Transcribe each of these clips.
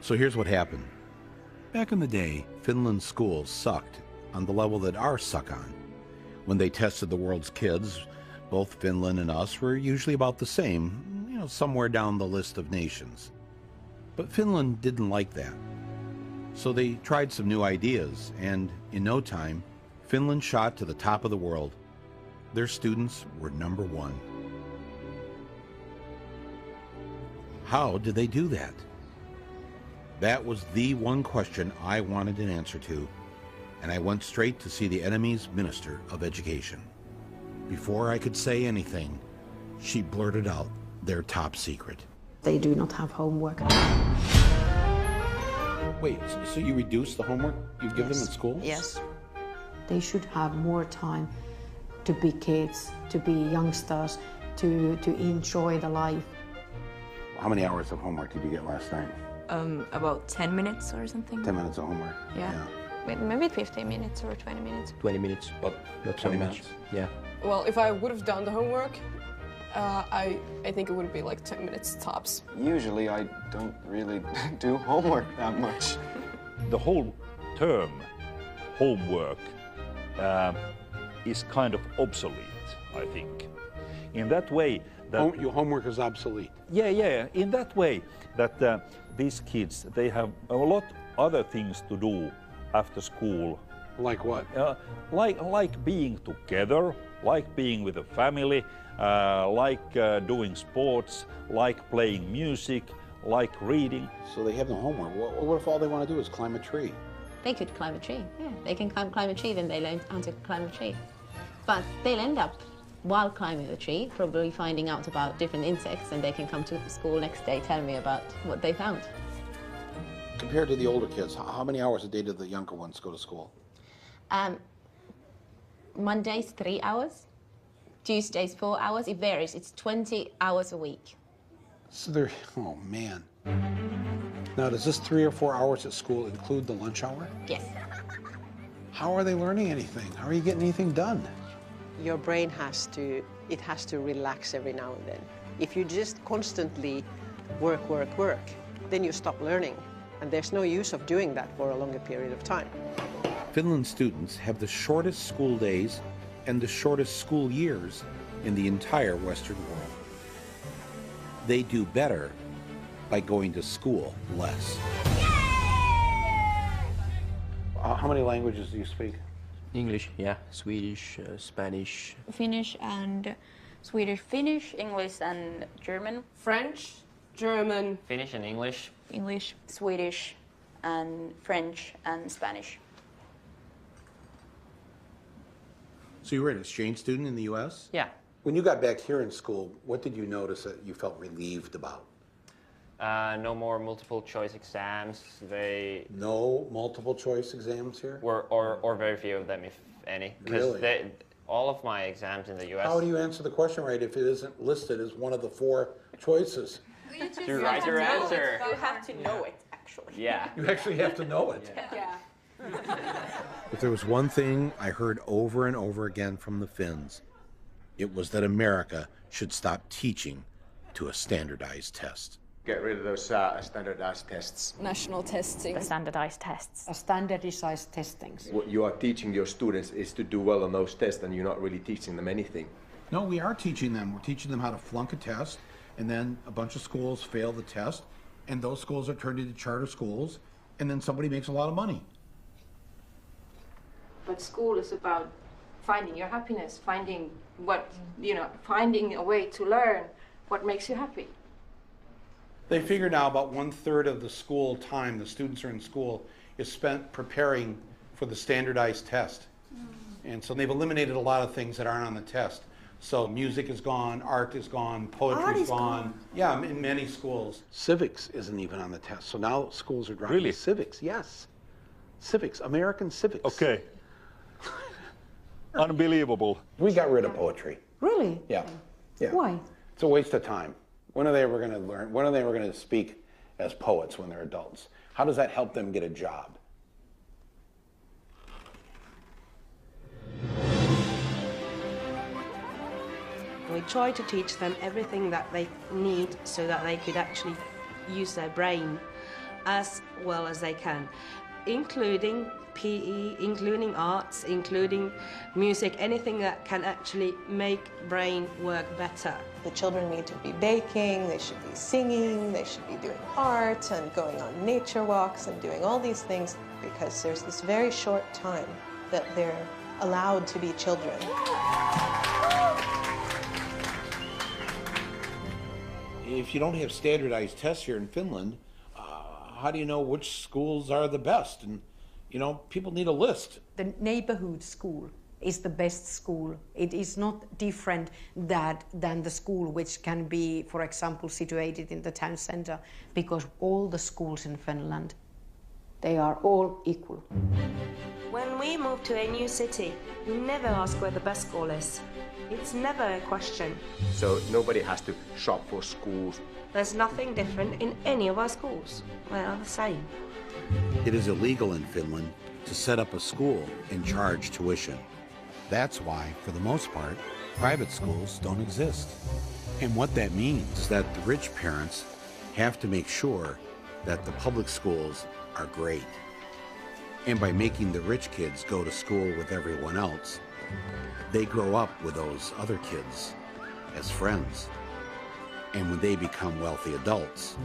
So here's what happened. Back in the day, Finland's schools sucked on the level that ours suck on. When they tested the world's kids, both Finland and us were usually about the same, somewhere down the list of nations. But Finland didn't like that. So they tried some new ideas, and in no time, Finland shot to the top of the world. Their students were #1. How did they do that? That was the one question I wanted an answer to, and I went straight to see the enemy's Minister of Education. Before I could say anything, she blurted out their top secret. They do not have homework. Wait, so you reduce the homework you give them in school? Yes. They should have more time to be kids, to be youngsters, to enjoy the life. How many hours of homework did you get last night? About 10 minutes or something. 10 minutes of homework? Yeah. Maybe 15 minutes or 20 minutes. 20 minutes, but not 20 minutes. Yeah. Well, if I would have done the homework, I think it would be like 10 minutes tops. Usually I don't really do homework that much. The whole term homework is kind of obsolete, I think. In that way that... Your homework is obsolete? Yeah. In that way that these kids, they have a lot other things to do after school. Like what? Like being together, like being with a family, like doing sports, like playing music, like reading. So they have no homework. What if all they want to do is climb a tree? They could climb a tree, yeah. They can climb a tree, then they learn how to climb a tree. But they'll end up, while climbing the tree, probably finding out about different insects, and they can come to school next day, tell me about what they found. Compared to the older kids, how many hours a day do the younger ones go to school? Mondays, 3 hours. Tuesdays, 4 hours. It varies. It's 20 hours a week. So they're, oh man. Now, does this 3 or 4 hours at school include the lunch hour? Yes. How are they learning anything? How are you getting anything done? Your brain has to relax every now and then. If you just constantly work, then you stop learning. And there's no use of doing that for a longer period of time. Finland students have the shortest school days and the shortest school years in the entire Western world. They do better by going to school less. How many languages do you speak? English, yeah. Swedish, Spanish. Finnish and Swedish. Finnish, English and German. French, German. Finnish and English. English, Swedish and French and Spanish. So you were an exchange student in the U.S.? Yeah. When you got back here in school, what did you notice that you felt relieved about? No more multiple choice exams. No multiple choice exams here? Or very few of them, if any. Really? All of my exams in the U.S. How do you answer the question right if it isn't listed as one of the 4 choices? You write your answer. You have to know it, actually. Yeah. You actually have to know it. Yeah. If there was one thing I heard over and over again from the Finns, it was that America should stop teaching to a standardized test. Get rid of those standardized tests. National testing. The standardized tests. Standardized testings. What you are teaching your students is to do well on those tests, and you're not really teaching them anything. No, we are teaching them. We're teaching them how to flunk a test, and then a bunch of schools fail the test, and those schools are turned into charter schools, and then somebody makes a lot of money. But school is about finding your happiness, finding a way to learn what makes you happy. They figure now about 1/3 of the school time the students are in school is spent preparing for the standardized test. And so they've eliminated a lot of things that aren't on the test. So music is gone, art is gone, poetry is gone. Yeah, in many schools. Civics isn't even on the test. So now schools are dropping Really? civics. Yes. Civics, American civics. Okay. Unbelievable. We got rid of poetry. Really? Yeah. Why? It's a waste of time. When are they ever going to learn? When are they ever going to speak as poets when they're adults? How does that help them get a job? We try to teach them everything that they need so that they could actually use their brain as well as they can, including PE, including arts, including music, anything that can actually make brain work better. The children need to be baking, they should be singing, they should be doing art and going on nature walks and doing all these things, because there's this very short time that they're allowed to be children. If you don't have standardized tests here in Finland, how do you know which schools are the best? And you know, people need a list. The neighborhood school is the best school. It is not different than the school which can be, for example, situated in the town center, because all the schools in Finland, they are all equal. When we move to a new city, we never ask where the best school is. It's never a question. So nobody has to shop for schools. There's nothing different in any of our schools. They are the same. It is illegal in Finland to set up a school and charge tuition. That's why, for the most part, private schools don't exist. And what that means is that the rich parents have to make sure that the public schools are great. And by making the rich kids go to school with everyone else, they grow up with those other kids as friends. And when they become wealthy adults,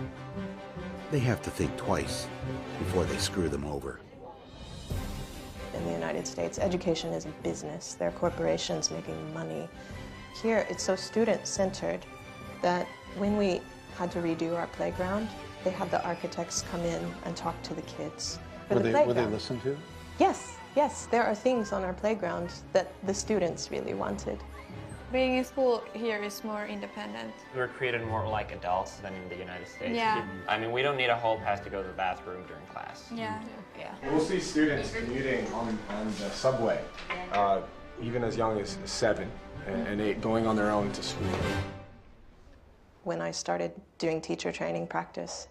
they have to think twice before they screw them over. In the United States, education is a business. There are corporations making money. Here, it's so student-centered that when we had to redo our playground, they had the architects come in and talk to the kids. Were they listened to? Yes, yes. There are things on our playground that the students really wanted. Being in school here is more independent. We're treated more like adults than in the United States. Yeah. I mean, we don't need a hall pass to go to the bathroom during class. Yeah. We'll see students commuting on the subway, even as young as 7 and 8, going on their own to school. When I started doing teacher training practice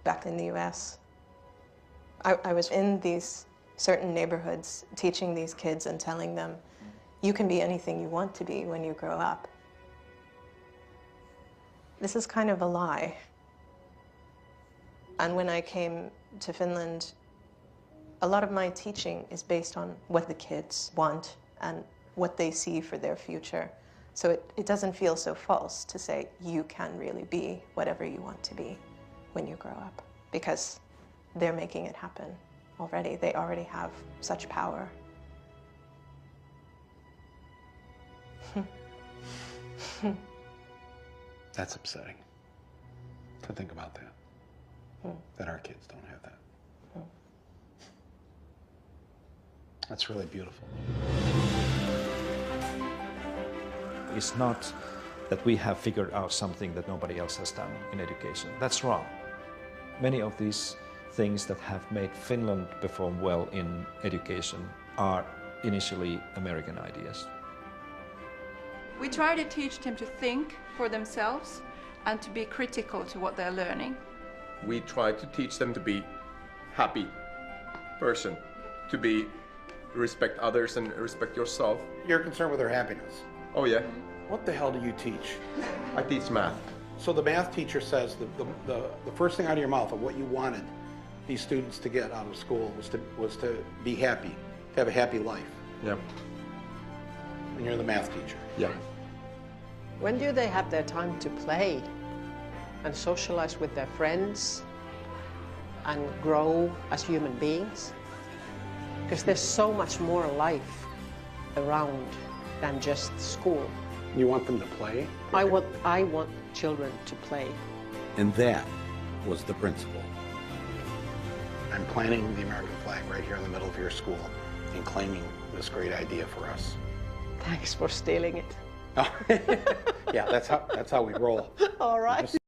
back in the US, I was in these certain neighborhoods teaching these kids and telling them, you can be anything you want to be when you grow up. This is kind of a lie. And when I came to Finland, a lot of my teaching is based on what the kids want and what they see for their future. So it doesn't feel so false to say you can really be whatever you want to be when you grow up, because they're making it happen already. They already have such power. That's upsetting to think about that, that our kids don't have that. That's really beautiful. It's not that we have figured out something that nobody else has done in education. That's wrong. Many of these things that have made Finland perform well in education are initially American ideas. We try to teach them to think for themselves and to be critical to what they're learning. We try to teach them to be happy person, to respect others and respect yourself. You're concerned with their happiness. Oh yeah. What the hell do you teach? I teach math. So the math teacher says the first thing out of your mouth of what you wanted these students to get out of school was to be happy, to have a happy life. Yeah. And you're the math teacher. Yeah. When do they have their time to play and socialize with their friends and grow as human beings? Because there's so much more life around than just school. You want them to play? I want children to play. And that was the principle. I'm planting the American flag right here in the middle of your school and claiming this great idea for us. Thanks for stealing it. Yeah, that's how we roll. All right.